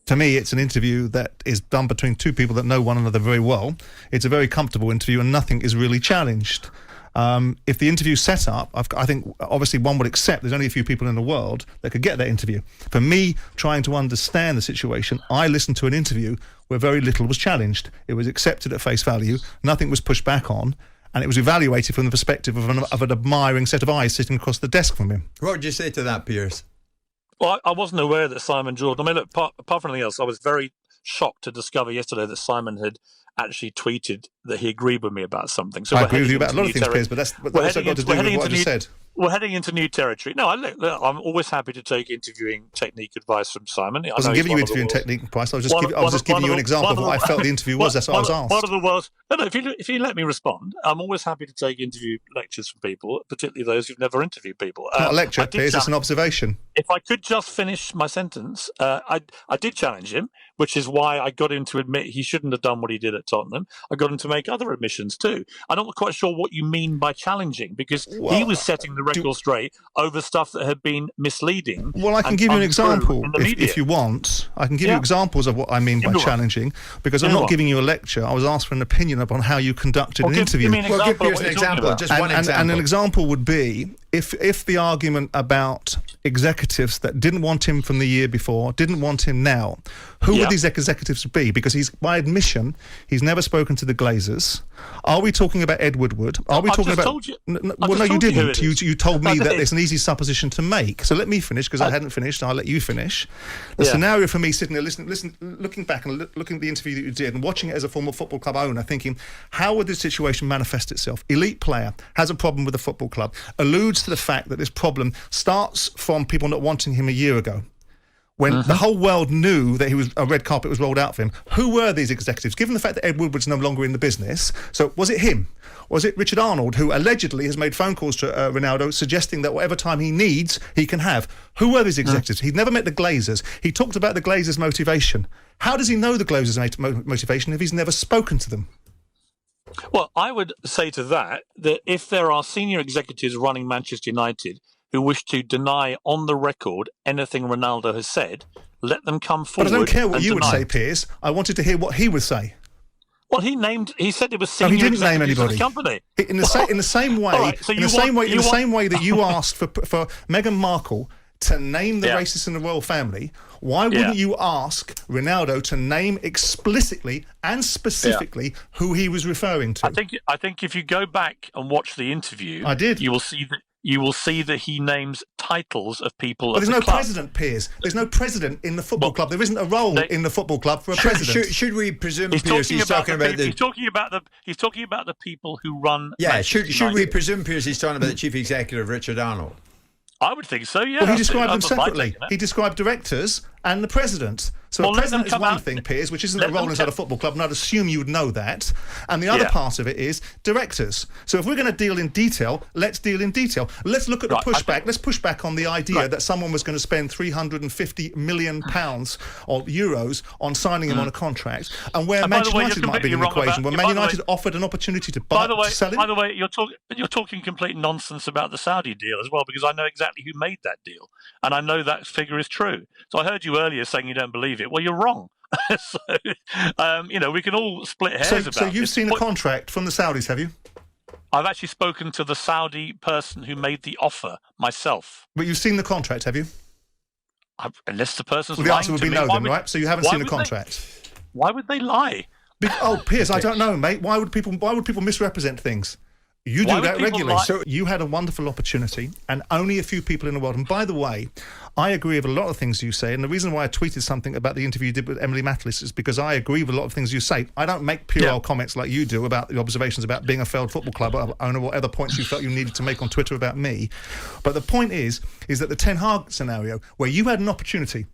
To me, it's an interview that is done between two people that know one another very well. It's a very comfortable interview and nothing is really challenged. If the interview's set up, I think obviously one would accept there's only a few people in the world that could get that interview. For me, trying to understand the situation, I listened to an interview where very little was challenged. It was accepted at face value, nothing was pushed back on, and it was evaluated from the perspective of an admiring set of eyes sitting across the desk from him. What would you say to that, Piers? Well, I wasn't aware that Simon Jordan... I mean, look, apart from anything else, I was very shocked to discover yesterday that Simon had actually tweeted that he agreed with me about something. So I agree with you about a lot of things, Piers, but that's also got to do with what I just said. We're heading into new territory. No, I'm always happy to take interviewing technique advice from Simon. I wasn't giving you interviewing technique advice. I was just giving you an example of what I felt the interview was. That's what I was asked. One of the world's... No, if you let me respond, I'm always happy to take interview lectures from people, particularly those who've never interviewed people. Not a lecture, Piers, it's an observation. If I could just finish my sentence, I did challenge him, which is why I got him to admit he shouldn't have done what he did at Tottenham. I got him to make other admissions too. I'm not quite sure what you mean by challenging, because he was setting the record straight over stuff that had been misleading. Well, I can give you an example if you want. I can give you examples of what I mean by challenging, because I'm not giving you a lecture. I was asked for an opinion upon how you conducted an interview. Give Piers an example, just one example. And an example would be if the argument about executives that didn't want him from the year before, didn't want him now, who would these executives be? Because he's, by admission, he's never spoken to the Glazers. Are we talking about Ed Woodward? Are we talking about... Told you. Well, no, you didn't. You told me that it's an easy supposition to make. So let me finish, because I hadn't finished. I'll let you finish. The scenario for me, sitting there looking back and looking at the interview that you did and watching it as a former football club owner, thinking, how would this situation manifest itself? Elite player has a problem with the football club, alludes to the fact that this problem starts from people not wanting him a year ago, when the whole world knew that a red carpet was rolled out for him. Who were these executives? Given the fact that Ed Woodward's no longer in the business, so was it him? Was it Richard Arnold, who allegedly has made phone calls to Ronaldo suggesting that whatever time he needs, he can have? Who were these executives? He'd never met the Glazers. He talked about the Glazers' motivation. How does he know the Glazers' motivation if he's never spoken to them? Well, I would say to that if there are senior executives running Manchester United who wish to deny on the record anything Ronaldo has said, let them come forward. But I don't care what you would say, Piers. I wanted to hear what he would say. Well, he said it was senior he didn't name executives of anybody. the company. In the same way, in the same way that you asked for Meghan Markle to name the racists in the royal family, why wouldn't you ask Ronaldo to name explicitly and specifically who he was referring to? I think if you go back and watch the interview, I did. You will see that he names titles of people. But there's no president, Piers. There's no president in the football club. There isn't a role in the football club for a president. Should we presume, Piers, he's talking about the people who run. Yeah. Should we presume, Piers, he's talking about the chief executive, Richard Arnold? I would think so, yeah. Well, he described them separately. He described directors and the president. So a president is one thing, Piers, which isn't a role inside a football club, and I'd assume you would know that. And the other part of it is directors. So if we're going to deal in detail, let's deal in detail. Let's look at the pushback. Let's push back on the idea that someone was going to spend £350 million or euros on signing him on a contract, and where Manchester United might be in the equation, where Man United offered an opportunity to sell him. By the way, you're talking complete nonsense about the Saudi deal as well, because I know exactly who made that deal, and I know that figure is true. So I heard you earlier saying you don't believe it. Well, you're wrong. So, we can all split hairs about it. So you've seen a contract from the Saudis, have you? I've actually spoken to the Saudi person who made the offer myself. But you've seen the contract, have you? Unless the person's lying to me. The answer would be no then, right? So you haven't seen the contract. Why would they lie? Piers, I don't know, mate. Why would people misrepresent things? You do that regularly. So you had a wonderful opportunity, and only a few people in the world. And by the way, I agree with a lot of things you say, and the reason why I tweeted something about the interview you did with Emily Matlis is because I agree with a lot of things you say. I don't make puerile comments like you do about the observations about being a failed football club owner or other points you felt you needed to make on Twitter about me. But the point is that the Ten Hag scenario, where you had an opportunity,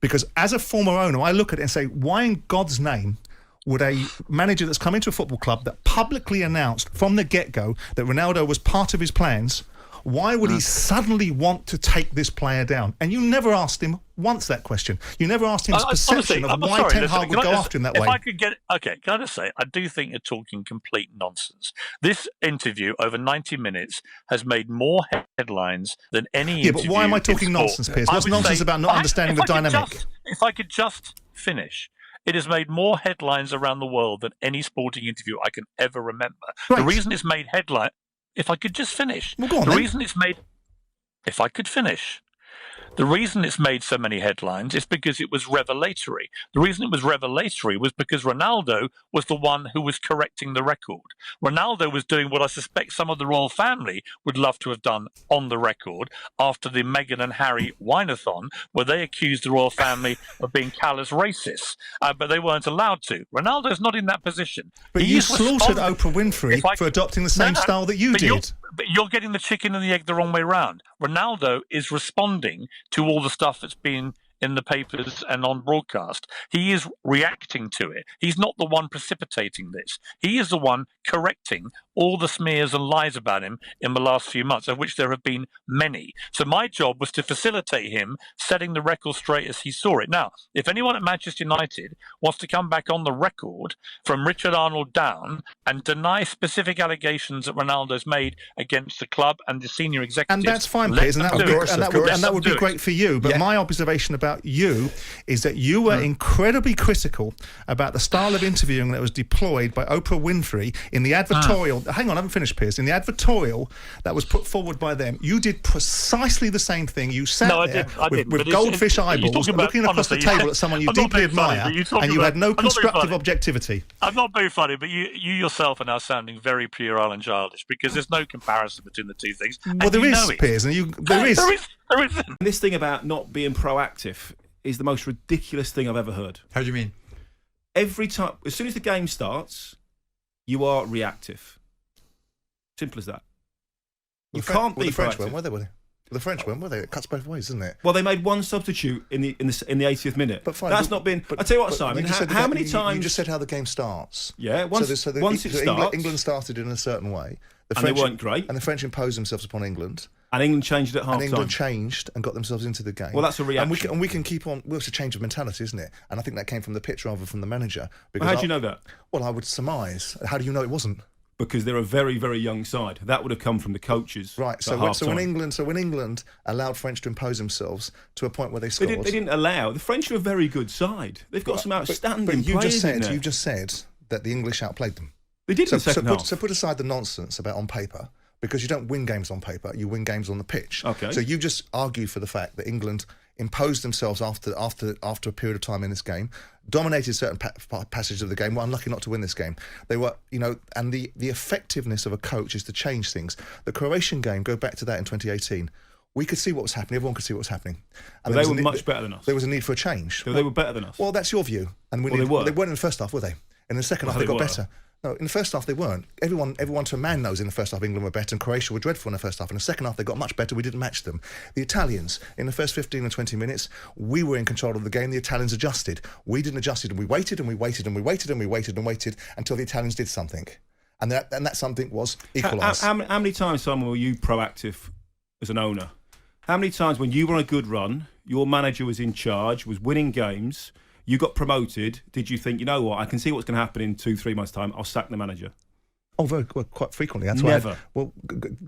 because as a former owner, I look at it and say, why in God's name would a manager that's come into a football club that publicly announced from the get-go that Ronaldo was part of his plans, why would he suddenly want to take this player down? And you never asked him once that question. You never asked him his perception of why Ten Hag would go after him that way. If I could get... Okay, can I just say, I do think you're talking complete nonsense. This interview, over 90 minutes, has made more headlines than any interview. Yeah, but why am I talking nonsense, Piers? What's nonsense about not understanding the dynamic? If I could just finish. It has made more headlines around the world than any sporting interview I can ever remember. Right. The reason it's made headline, if I could just finish. Well, go on, the then. reason it's made, if I could finish. The reason it's made so many headlines is because it was revelatory. The reason it was revelatory was because Ronaldo was the one who was correcting the record. Ronaldo was doing what I suspect some of the royal family would love to have done on the record after the Meghan and Harry wine-a-thon, where they accused the royal family of being callous racists, but they weren't allowed to. Ronaldo's not in that position. But you slaughtered Oprah Winfrey for adopting the same style that you did. But you're getting the chicken and the egg the wrong way round. Ronaldo is responding to all the stuff that's been in the papers and on broadcast. He is reacting to it. He's not the one precipitating this. He is the one correcting all the smears and lies about him in the last few months, of which there have been many. So my job was to facilitate him setting the record straight as he saw it. Now, if anyone at Manchester United wants to come back on the record from Richard Arnold down and deny specific allegations that Ronaldo's made against the club and the senior executives... And that's fine, Piers, and that would be great for you. But my observation about you is that you were incredibly critical about the style of interviewing that was deployed by Oprah Winfrey in the advertorial. Hang on, I haven't finished, Piers. In the advertorial that was put forward by them, you did precisely the same thing. You sat there with goldfish eyeballs, looking across the table at someone you deeply admire, and you had no constructive objectivity. I'm not being funny, but you yourself are now sounding very puerile and childish, because there's no comparison between the two things. Well, there is, Piers, and there is. There is. This thing about not being proactive is the most ridiculous thing I've ever heard. How do you mean? Every time, as soon as the game starts, you are reactive. Simple as that. You can't be the French proactive. were they? The French were they? It cuts both ways, doesn't it? Well, they made one substitute in the 80th minute. But fine, that's not been. I tell you what, Simon. How many times? You just said how the game starts. Yeah, once it starts. England started in a certain way. And they weren't great. And the French imposed themselves upon England. And England changed at half time. And England changed and got themselves into the game. Well, that's a reaction. And we can keep on. Well, it's a change of mentality, isn't it? And I think that came from the pitch rather than from the manager. Well, how do you know that? Well, I would surmise. How do you know it wasn't? Because they're a very, very young side. That would have come from the coaches. Right. So when England allowed French to impose themselves to a point where they scored, they didn't allow. The French are a very good side. They've got some outstanding players in there. You just said that the English outplayed them. They did in the second half. So put aside the nonsense about on paper, because you don't win games on paper, you win games on the pitch. Okay. So you just argued for the fact that England imposed themselves after a period of time in this game, dominated certain passages of the game, were unlucky not to win this game. They were, and the effectiveness of a coach is to change things. The Croatian game, go back to that in 2018, we could see what was happening, everyone could see what was happening. And they were much better than us. There was a need for a change. They were better than us. Well, that's your view. And they weren't in the first half, were they? In the second half, they got better. No, in the first half they weren't. Everyone to a man knows in the first half England were better and Croatia were dreadful in the first half. In the second half they got much better. We didn't match them. The Italians, in the first 15 and 20 minutes, we were in control of the game. The Italians adjusted. We didn't adjust, and we waited and we waited and we waited and we waited and waited until the Italians did something. And that something was equalise. How many times, Simon, were you proactive as an owner? How many times when you were on a good run, your manager was in charge, was winning games, you got promoted, did you think, you know what, I can see what's going to happen in 2-3 months' time, I'll sack the manager? Oh, quite frequently. That's never.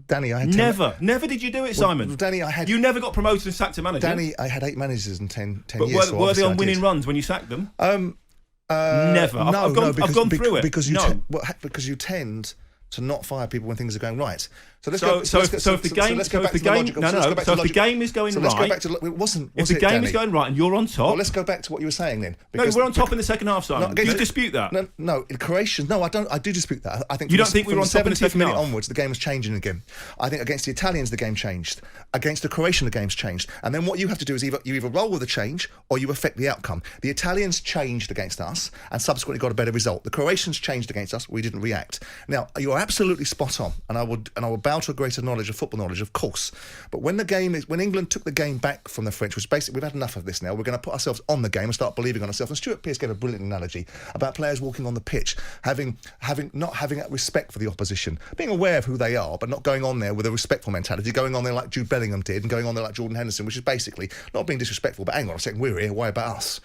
Danny, I had Never did you do it, Simon? Danny, you never got promoted and sacked a manager. Danny, I had 8 managers in 10 but years. Were they on winning runs when you sacked them? Never. I've gone through it. Because you tend to not fire people when things are going right. So if the game is going right, let's go back to it wasn't. If the game is going right and you're on top, well, let's go back to what you were saying then. No, we're on top in the second half, Simon. Do you dispute that? No, Croatians. No, I don't. I do dispute that. I think you don't think we were on top in the 70th second minute half onwards, the game was changing again. I think against the Italians, the game changed. Against the Croatian, the game's changed. And then what you have to do is you either roll with the change or you affect the outcome. The Italians changed against us and subsequently got a better result. The Croatians changed against us. We didn't react. Now you are absolutely spot on, and I will bow to a greater knowledge of football knowledge, of course. But when England took the game back from the French, which basically we've had enough of this now. We're going to put ourselves on the game and start believing on ourselves. And Stuart Piers gave a brilliant analogy about players walking on the pitch, not having respect for the opposition, being aware of who they are, but not going on there with a respectful mentality, going on there like Jude Bellingham did, and going on there like Jordan Henderson, which is basically not being disrespectful, but hang on a second, we're here, why about us?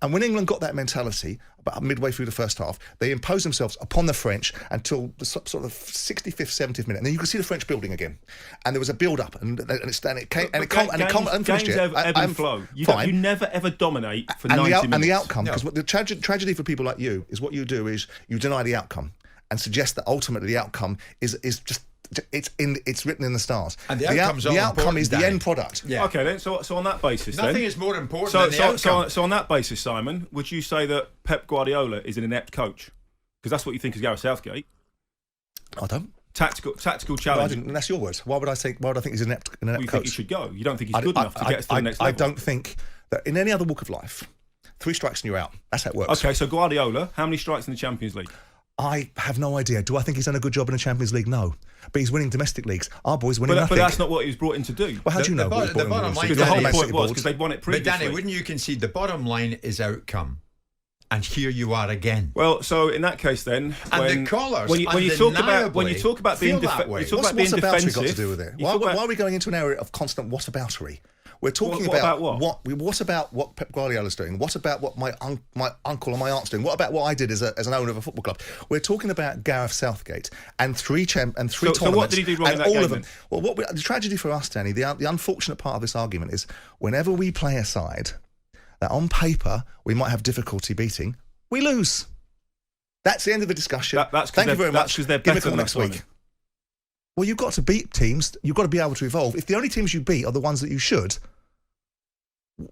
And when England got that mentality, but midway through the first half, they imposed themselves upon the French until the sort of 65th, 70th minute. And then you could see the French building again. And there was a build-up, and it came, and it games ebb and flow. You never, ever dominate for 90 minutes. And the outcome, because the tragedy for people like you is what you do is you deny the outcome and suggest that ultimately the outcome is just... It's written in the stars. And the outcome is the end product. Yeah. Okay, then. So on that basis, nothing is more important than the outcome. So on that basis, Simon, would you say that Pep Guardiola is an inept coach? Because that's what you think is Gareth Southgate. I don't. Tactical challenge. And that's your words. Why would I think he's an inept coach? You think he should go? You don't think he's good enough to get us to the next level? I don't think that in any other walk of life, 3 strikes and you're out. That's how it works. Okay, so Guardiola, how many strikes in the Champions League? I have no idea. Do I think he's done a good job in the Champions League? No. But he's winning domestic leagues. Our boys winning nothing. But that's not what he was brought in to do. Well, how do you know? The bottom line, the whole point was because they'd won it previously. But Danny, wouldn't you concede the bottom line is outcome? And here you are again. Well, so in that case, then, the callers when you talk about being defensive, what's about got to do with it? Why are we going into an area of constant whataboutery? We're talking about what Pep Guardiola's doing. What about what my uncle or my aunt's doing? What about what I did as an owner of a football club? We're talking about Gareth Southgate and three tournaments. So what did he do wrong in that game? Of them. Well, the tragedy for us, Danny, the unfortunate part of this argument is whenever we play a side that on paper we might have difficulty beating, we lose. That's the end of the discussion. Thank you very much. Because they're better next week. Well, you've got to beat teams. You've got to be able to evolve. If the only teams you beat are the ones that you should,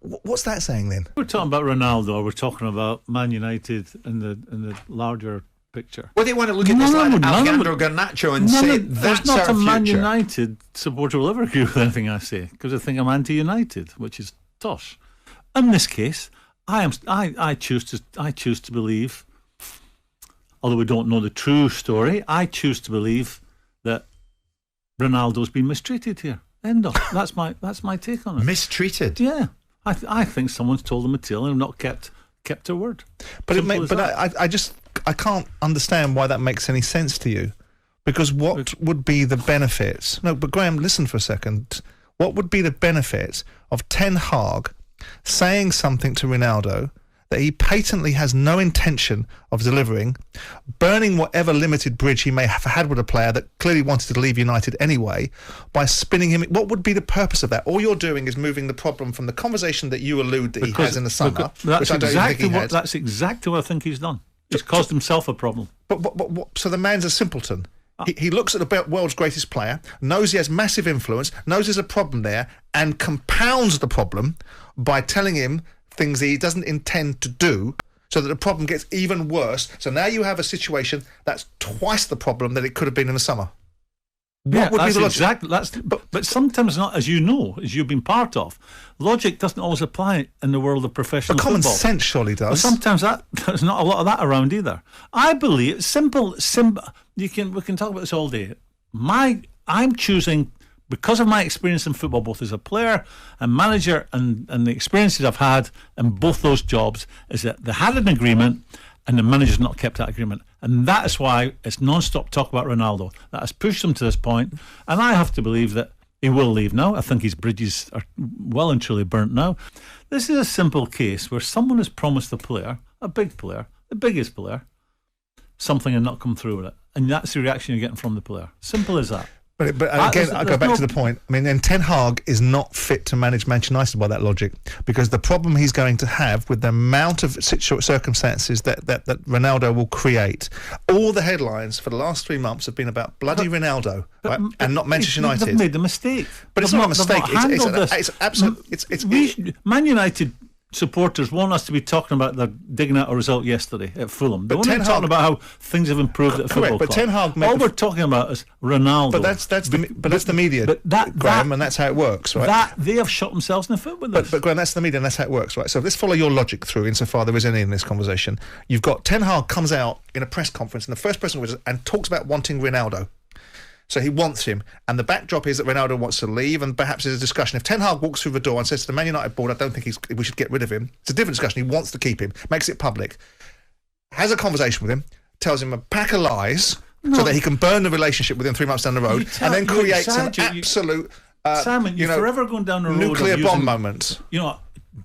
what's that saying then? We're talking about Ronaldo, or we're talking about Man United in the larger picture. Well, they want to look at this lad Alejandro Garnacho and say that's our future. Not a Man United supporter will ever agree with anything I say, because I think I'm anti-United, which is tosh. In this case, I choose to believe, although we don't know the true story, I choose to believe that Ronaldo's been mistreated here. End of. That's my take on it. Mistreated? Yeah. I think someone's told them a tale and not kept their word. But I can't understand why that makes any sense to you. Because what would be the benefits? No, but Graeme, listen for a second. What would be the benefits of Ten Hag saying something to Ronaldo that he patently has no intention of delivering, burning whatever limited bridge he may have had with a player that clearly wanted to leave United anyway, by spinning him? What would be the purpose of that? All you're doing is moving the problem from the conversation that you allude that he has in the summer, that's exactly what I think he's done. He's caused himself a problem. But so the man's a simpleton. He looks at the world's greatest player, knows he has massive influence, knows there's a problem there, and compounds the problem by telling him things he doesn't intend to do, so that the problem gets even worse. So now you have a situation that's twice the problem that it could have been in the summer. What would be the logic? But sometimes not, as you know, as you've been part of, logic doesn't always apply in the world of professional football. But common sense surely does. But sometimes there's not a lot of that around either. I believe it's simple. We can talk about this all day. I'm choosing, because of my experience in football, both as a player and manager, and the experiences I've had in both those jobs, is that they had an agreement and the manager's not kept that agreement. And that is why it's non-stop talk about Ronaldo. That has pushed him to this point. And I have to believe that he will leave now. I think his bridges are well and truly burnt now. This is a simple case where someone has promised the player, a big player, the biggest player, something and not come through with it. And that's the reaction you're getting from the player. Simple as that. But again, I go back to the point. I mean, and Ten Hag is not fit to manage Manchester United by that logic, because the problem he's going to have with the amount of circumstances that Ronaldo will create. All the headlines for the last 3 months have been about bloody Ronaldo, right? And not Manchester United. They've made the mistake. But it's not a mistake. It's absolutely. Man United supporters want us to be talking about their digging out a result yesterday at Fulham. They want to be talking about how things have improved at the football club. Ten Hag all we're talking about is Ronaldo. But that's the media, Graeme, and that's how it works, right? They have shot themselves in the foot with this. But Graeme, that's the media, and that's how it works, right? So let's follow your logic through, insofar there is any in this conversation. You've got Ten Hag comes out in a press conference, and the first person and talks about wanting Ronaldo. So he wants him, and the backdrop is that Ronaldo wants to leave, and perhaps there's a discussion. If Ten Hag walks through the door and says to the Man United board, I don't think we should get rid of him, it's a different discussion. He wants to keep him, makes it public, has a conversation with him, tells him a pack of lies so that he can burn the relationship with him 3 months down the road, and then creates an absolute Simon, you're forever going down the road nuclear bomb moment. You know,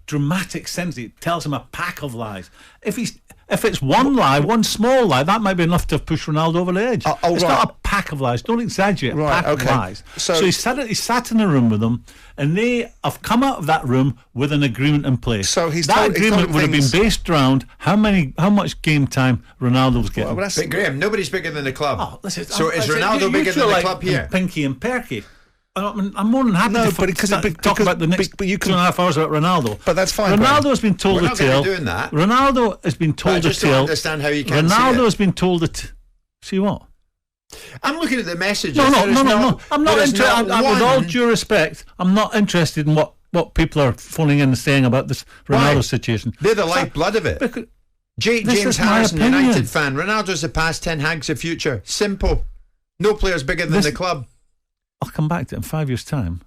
dramatic sense. It tells him a pack of lies. If it's one lie, one small lie, that might be enough to push Ronaldo over the edge. It's not a pack of lies. Don't exaggerate. A pack of lies. So he sat in a room with them, and they have come out of that room with an agreement in place. So that agreement would have been based around how much game time Ronaldo was getting. But Graeme, nobody's bigger than the club. Oh, listen, so is Ronaldo bigger than the club here? Pinky and Perky. I'm more than happy to talk about the next 2.5 hours about Ronaldo. But that's fine. Ronaldo has been told the tale. Doing that. Ronaldo has been told the tale. I just don't understand how you can Ronaldo has been told it. See what? I'm looking at the messages. No. I'm not interested. With all due respect, I'm not interested in what people are phoning in and saying about this Ronaldo situation. They're the lifeblood of it. James Harrison, United fan. Ronaldo's the past, Ten Hag's the future. Simple. No player's bigger than the club. I'll come back to it in 5 years' time.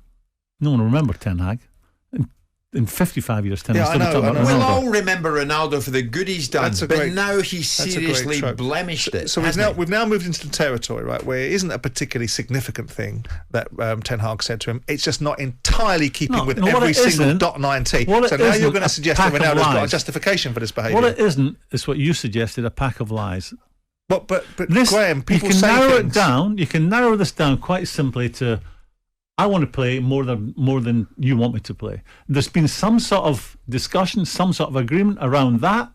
No one will remember Ten Hag. In 55 years' time, we'll all remember Ronaldo for the good he's done, now he's seriously blemished it. So we've now moved into the territory, right, where it isn't a particularly significant thing that Ten Hag said to him. It's just not entirely keeping with every single dot and I and T. So now you're going to suggest that Ronaldo's got a justification for this behaviour. What it isn't is what you suggested, a pack of lies. But Graeme, people say narrow it down. You can narrow this down quite simply to, I want to play more than you want me to play. There's been some sort of discussion, some sort of agreement around that.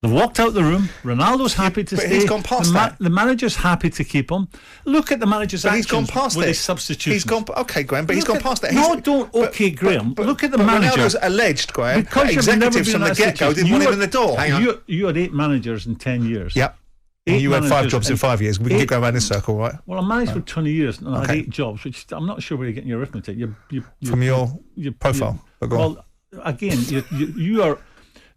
They've walked out the room. Ronaldo's happy to stay. He's gone past that. The manager's happy to keep him. Look at the manager's actions. He's gone past with his substitutions. He's gone. Okay, Graeme, but he's gone past that. Graeme. Look at the manager. Ronaldo's alleged, Graeme. Because executives from the get-go didn't want him in the door. Hang on. You had 8 managers in 10 years. Yep. And you had 5 jobs in 5 years. We can keep going around this circle, right? Well, I managed for 20 years and I had 8 jobs, which I'm not sure where you're getting your arithmetic. From your profile. Well, again,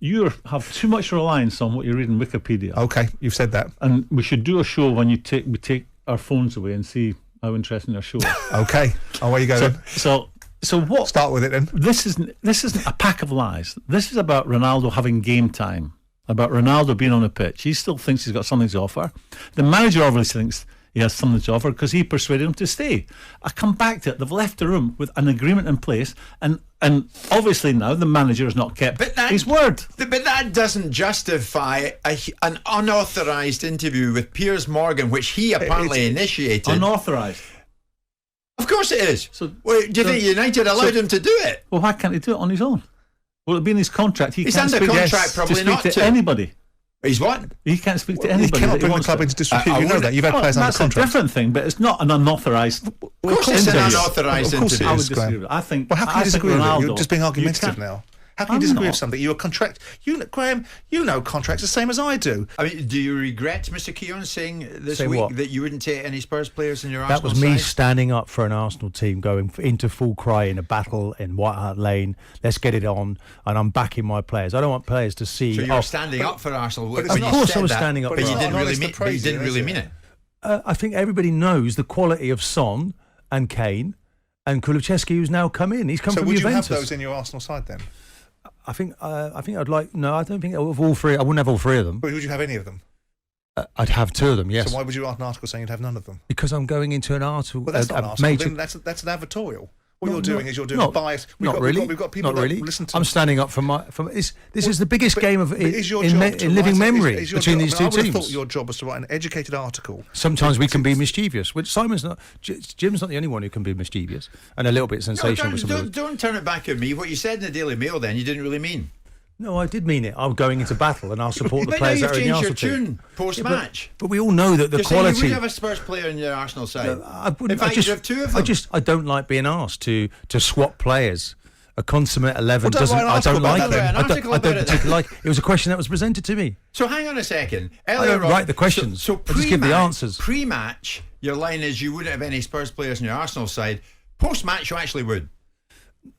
you have too much reliance on what you read in Wikipedia. Okay, you've said that. And we should do a show when we take our phones away and see how interesting our show is. Okay, away you go then. So what? Start with it then. This isn't a pack of lies. This is about Ronaldo having game time. About Ronaldo being on the pitch. He still thinks he's got something to offer. The manager obviously thinks he has something to offer because he persuaded him to stay. I come back to it. They've left the room with an agreement in place, and obviously now the manager has not kept his word. But that doesn't justify an unauthorised interview with Piers Morgan, which he apparently initiated. Unauthorised? Of course it is. Do you think United allowed him to do it? Well, why can't he do it on his own? Will it be in his contract? He's under contract, probably not to anybody. He's what? He can't speak to anybody. He cannot bring the club into disrepute. You know that. You've had players under contract. That's a different thing, but it's not an unauthorised. Of course, it's an unauthorised interview. I would disagree with it. I think. Well, how can you disagree with it? You're just being argumentative now. How can you disagree with something? You're a contract. Graeme, you know contracts the same as I do. I mean, do you regret, Mr. Keown, saying this week that you wouldn't take any Spurs players in your Arsenal side? That was me standing up for an Arsenal team, going into full cry in a battle in White Hart Lane. Let's get it on, and I'm backing my players. I don't want players to see. So you were standing up for Arsenal. Of course, I was standing up. But you didn't really mean it. I think everybody knows the quality of Son and KANE and Kulusevski, who's now come in. He's come from Juventus. So would you have those in your Arsenal side then? I think I'd like. No, I don't think of all 3. I wouldn't have all 3 of them. But would you have any of them? I'd have 2 of them. Yes. So why would you write an article saying you'd have none of them? Because I'm going into an article. But that's not an article. That's an advertorial. What you're doing is you're doing bias. We've got people that listen to. I'm standing up for my. This is the biggest game of in living memory between these 2 teams. I would have thought your job was to write an educated article. Sometimes we can be mischievous, which Simon's not. Jim's not the only one who can be mischievous and a little bit sensational. Don't turn it back at me. What you said in the Daily Mail, then you didn't really mean. No, I did mean it. I'm going into battle, and I'll support the players that are in the Arsenal team. You've changed your tune post-match. But we all know that the quality. You would have a Spurs player in your Arsenal side. In fact, you'd have 2 of them. I don't like being asked to swap players. A consummate 11 doesn't. I don't like them. I don't particularly like. It was a question that was presented to me. So hang on a second. I don't write the questions. So I just give the answers. Pre-match, your line is you wouldn't have any Spurs players in your Arsenal side. Post-match, you actually would.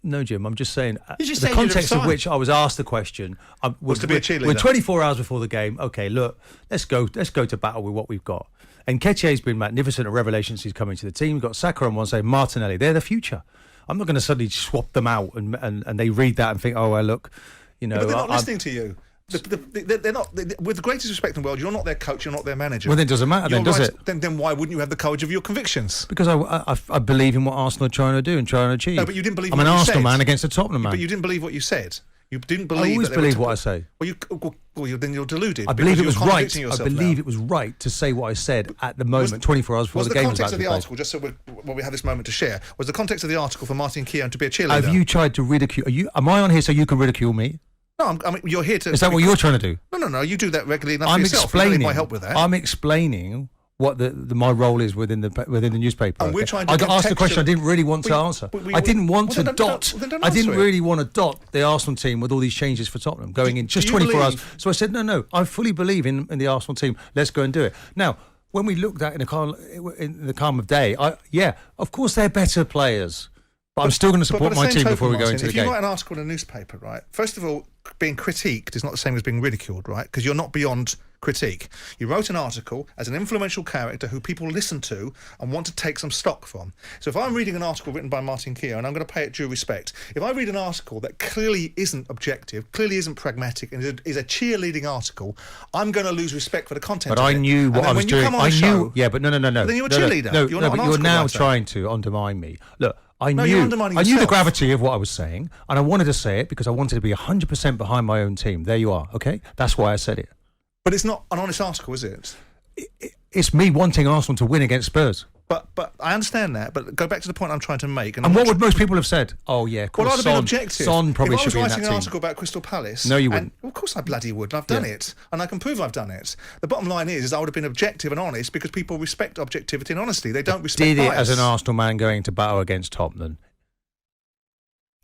No, Jim, I'm just saying the context of which I was asked the question was to be a cheerleader. We're 24 hours before the game. Okay, look, let's go to battle with what we've got. And Nketiah's been magnificent at revelations. He's coming to the team. We've got Saka on one side, Martinelli. They're the future. I'm not going to suddenly swap them out and they read that and think, oh, well, look, you know. But they're not listening to you. They're not. With the greatest respect in the world, you're not their coach. You're not their manager. Well, then it doesn't matter, then, does it? Then why wouldn't you have the courage of your convictions? Because I believe in what Arsenal are trying to do and trying to achieve. No, but you didn't believe. I'm an Arsenal man against a Tottenham man. But you didn't believe what you said. You didn't believe. I always believe what I say. Then you're deluded. I believe it was right. I believe it was right to say what I said at the moment, 24 hours before the game was about to be played. Was the context of the article, just so we have this moment to share, was the context of the article for Martin Keown to be a cheerleader? Have you tried to ridicule? Am I on here so you can ridicule me? No, I mean you're here to. Is that what you're trying to do? No. You do that regularly enough I'm yourself. explaining. You don't need my help with that. I'm explaining what my role is within the newspaper. And we're trying to I got asked a question I didn't really want to answer. I didn't want to dot. I didn't really want to dot the Arsenal team with all these changes for Tottenham going in just 24 hours. So I said, no, I fully believe in the Arsenal team. Let's go and do it. Now, when we looked at in the calm of day, of course they're better players. But I'm still going to support my team before we go into the game. If you write an article in a newspaper, right, first of all, being critiqued is not the same as being ridiculed, right? Because you're not beyond critique. You wrote an article as an influential character who people listen to and want to take some stock from. So if I'm reading an article written by Martin Keown, I'm going to pay it due respect. If I read an article that clearly isn't objective, clearly isn't pragmatic, and is a cheerleading article, I'm going to lose respect for the content. But I knew what I was doing. I knew. Yeah, but no. Then you're a cheerleader. No, but you're now trying to undermine me. Look. I knew the gravity of what I was saying, and I wanted to say it because I wanted to be 100% behind my own team. There you are, okay? That's why I said it. But it's not an honest article, is it? It's me wanting Arsenal to win against Spurs. But I understand that. But go back to the point I'm trying to make. And what would most people have said? Oh yeah, of course. Well, I'd have been objective. Son probably should be in that team. If I was writing an article about Crystal Palace, no, you wouldn't. Of course, I bloody would. I've done it, and I can prove I've done it. The bottom line is I would have been objective and honest because people respect objectivity and honesty. They don't respect bias. Did it as an Arsenal man going to battle against Tottenham.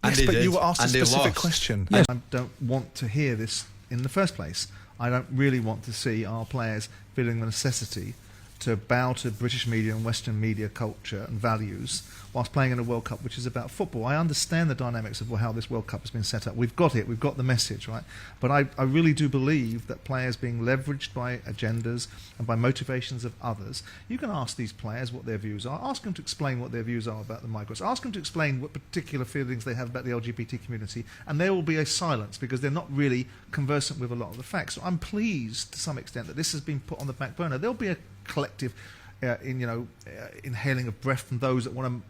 Yes, but you were asked a specific question. Yes. I don't want to hear this in the first place. I don't really want to see our players feeling the necessity to bow to British media and Western media culture and values whilst playing in a World Cup which is about football. I understand the dynamics of how this World Cup has been set up. We've got it. We've got the message, right? But I really do believe that players being leveraged by agendas and by motivations of others, you can ask these players what their views are. Ask them to explain what their views are about the migrants. Ask them to explain what particular feelings they have about the LGBT community, and there will be a silence because they're not really conversant with a lot of the facts. So I'm pleased to some extent that this has been put on the back burner. There'll be a collective inhaling of breath from those that want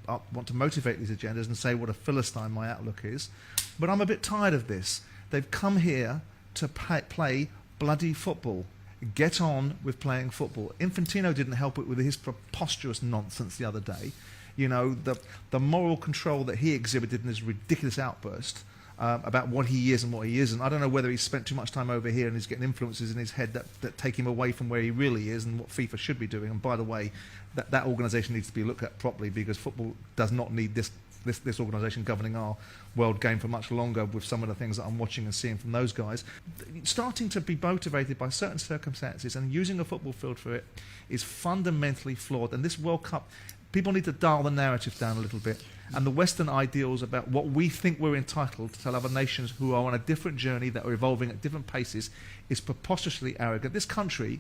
to motivate these agendas and say what a philistine my outlook is. But I'm a bit tired of this. They've come here to play bloody football. Get on with playing football. Infantino didn't help it with his preposterous nonsense the other day. You know, the moral control that he exhibited in his ridiculous outburst about what he is and what he isn't. I don't know whether he's spent too much time over here and he's getting influences in his head that take him away from where he really is and what FIFA should be doing. And by the way, that organisation needs to be looked at properly because football does not need this organisation governing our world game for much longer with some of the things that I'm watching and seeing from those guys. Starting to be motivated by certain circumstances and using a football field for it is fundamentally flawed. And this World Cup, people need to dial the narrative down a little bit. And the Western ideals about what we think we're entitled to tell other nations who are on a different journey that are evolving at different paces is preposterously arrogant. This country,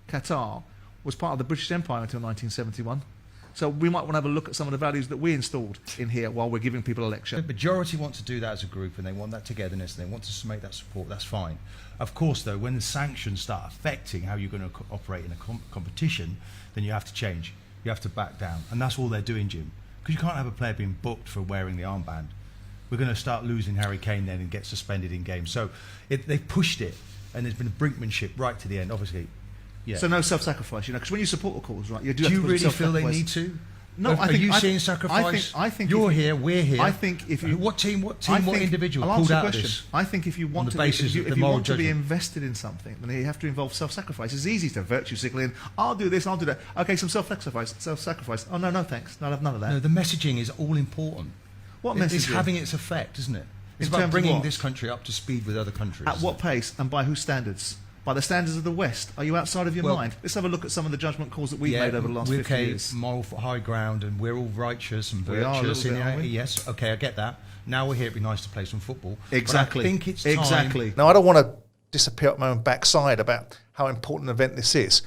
Qatar, was part of the British Empire until 1971. So we might want to have a look at some of the values that we installed in here while we're giving people a lecture. The majority want to do that as a group and they want that togetherness and they want to make that support. That's fine. Of course, though, when the sanctions start affecting how you're going to operate in a competition, then you have to change. You have to back down. And that's all they're doing, Jim. Because you can't have a player being booked for wearing the armband. We're going to start losing Harry Kane then and get suspended in games. So they've pushed it, and there's been brinkmanship right to the end, obviously. Yeah. So no self-sacrifice, because when you support the cause, right, you do you really feel they need to? No, are you seeing sacrifice? I think you're here, we're here. I think if you what individual pulled out of this? I think if you want to be invested in something, then you have to involve self-sacrifice. It's easy to virtue signal in. I'll do this, I'll do that. Okay, some self-sacrifice. Oh no, thanks. No, none of that. No, the messaging is all important. What messaging? It's having its effect, isn't it? It's about bringing this country up to speed with other countries. At what pace and by whose standards? By the standards of the West. Are you outside of your mind? Let's have a look at some of the judgment calls that we've made over the last 50 years. Moral high ground, and we're all righteous and virtuous. Yes, okay, I get that. Now we're here, it'd be nice to play some football. Exactly. But I think it's time. Exactly. Now, I don't want to disappear up my own backside about how important an event this is.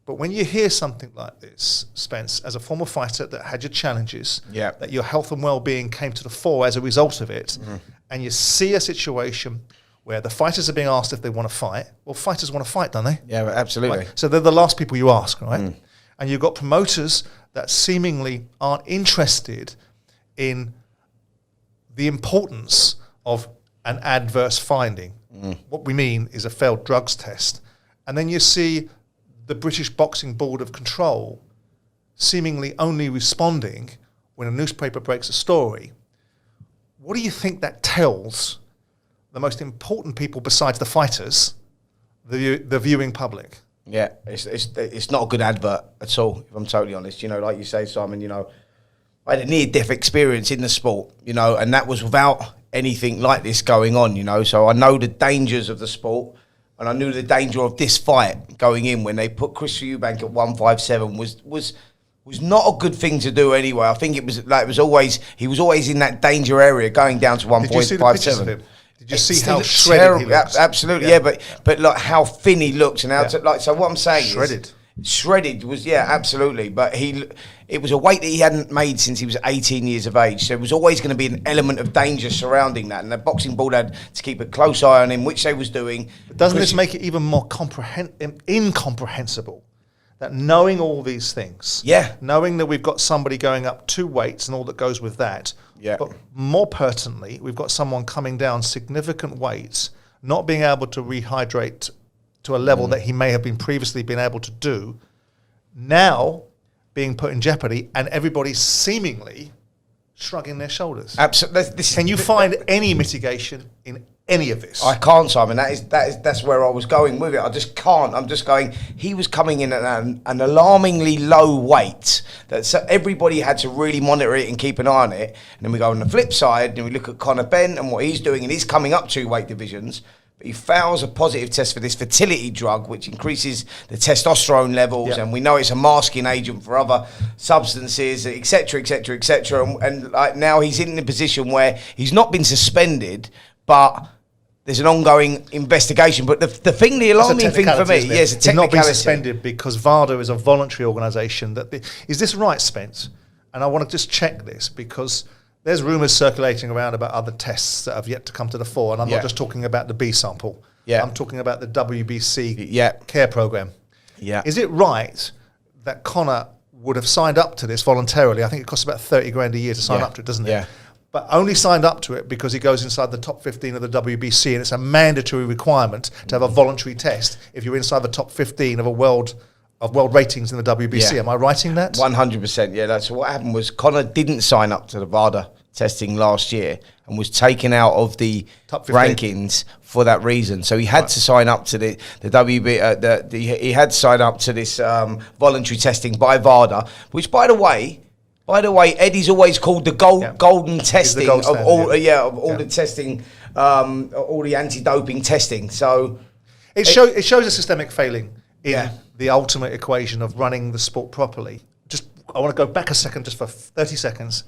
But when you hear something like this, Spence, as a former fighter that had your challenges, that your health and well-being came to the fore as a result of it, and you see a situation where the fighters are being asked if they want to fight. Well, fighters want to fight, don't they? Yeah, absolutely. Right? So they're the last people you ask, right? And you've got promoters that seemingly aren't interested in the importance of an adverse finding. What we mean is a failed drugs test. And then you see the British Boxing Board of Control seemingly only responding when a newspaper breaks a story. What do you think that tells the most important people besides the fighters, the viewing public? Yeah, it's not a good advert at all, if I'm totally honest. You know, like you say, Simon, you know, I had a near-death experience in the sport, you know, and that was without anything like this going on, you know. So I know the dangers of the sport, and I knew the danger of this fight going in when they put Chris Eubank at 157 was not a good thing to do anyway. I think he was always in that danger area going down to 1.57. Did you see the pictures of him? Did you see how shredded he looks? Absolutely, yeah. But like how thin he looks and how so what I'm saying is shredded was absolutely. But it was a weight that he hadn't made since he was 18 years of age. So it was always going to be an element of danger surrounding that, and the boxing board had to keep a close eye on him, which they was doing. But doesn't this make it even more incomprehensible? That knowing all these things, knowing that we've got somebody going up 2 weights and all that goes with that, but more pertinently, we've got someone coming down significant weights, not being able to rehydrate to a level that he may have been previously been able to do, now being put in jeopardy, and everybody seemingly shrugging their shoulders. Absolutely. Can you find any mitigation in any of this? I can't, Simon. That's where I was going with it. I just can't. I'm just going. He was coming in at an alarmingly low weight that so everybody had to really monitor it and keep an eye on it. And then we go on the flip side and we look at Conor Benn and what he's doing, and he's coming up 2 weight divisions. But he fails a positive test for this fertility drug, which increases the testosterone levels, and we know it's a masking agent for other substances, etc., etc., etc. And like now he's in a position where he's not been suspended, but there's an ongoing investigation. But the alarming thing for me, is a technicality. He's not been suspended because VADA is a voluntary organisation. Is this right, Spence? And I want to just check this because there's rumours circulating around about other tests that have yet to come to the fore, and I'm not just talking about the B sample. I'm talking about the WBC care programme. Is it right that Conor would have signed up to this voluntarily? I think it costs about 30 grand a year to sign up to it, doesn't it? But only signed up to it because he goes inside the top 15 of the WBC, and it's a mandatory requirement to have a voluntary test if you're inside the top 15 of world ratings in the WBC. Am I writing that? 100%. Yeah, that's what happened. Was Conor didn't sign up to the VADA testing last year and was taken out of the top rankings for that reason. So he had to sign up to the WB. He had to sign up to this voluntary testing by VADA, which, by the way, Eddie's always called the golden testing of all the testing, all the anti-doping testing. So it shows a systemic failing in the ultimate equation of running the sport properly. I want to go back a second, just for 30 seconds.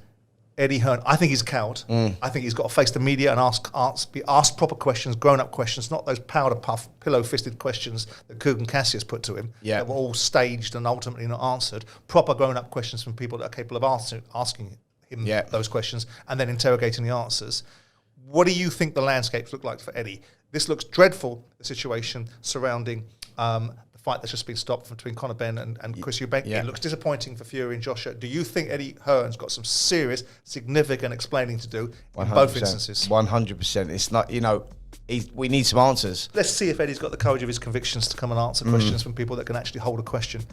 Eddie Hearn, I think he's a coward. I think he's got to face the media and be asked proper questions, grown-up questions, not those powder puff, pillow-fisted questions that Kugan Cassius put to him that were all staged and ultimately not answered. Proper grown-up questions from people that are capable of asking him those questions and then interrogating the answers. What do you think the landscapes look like for Eddie? This looks dreadful, the situation surrounding the fight that's just been stopped between Conor Benn and Chris Eubank. It looks disappointing for Fury and Joshua. Do you think Eddie Hearn's got some serious, significant explaining to do in both instances? 100%. It's not, we need some answers. Let's see if Eddie's got the courage of his convictions to come and answer questions from people that can actually hold a question.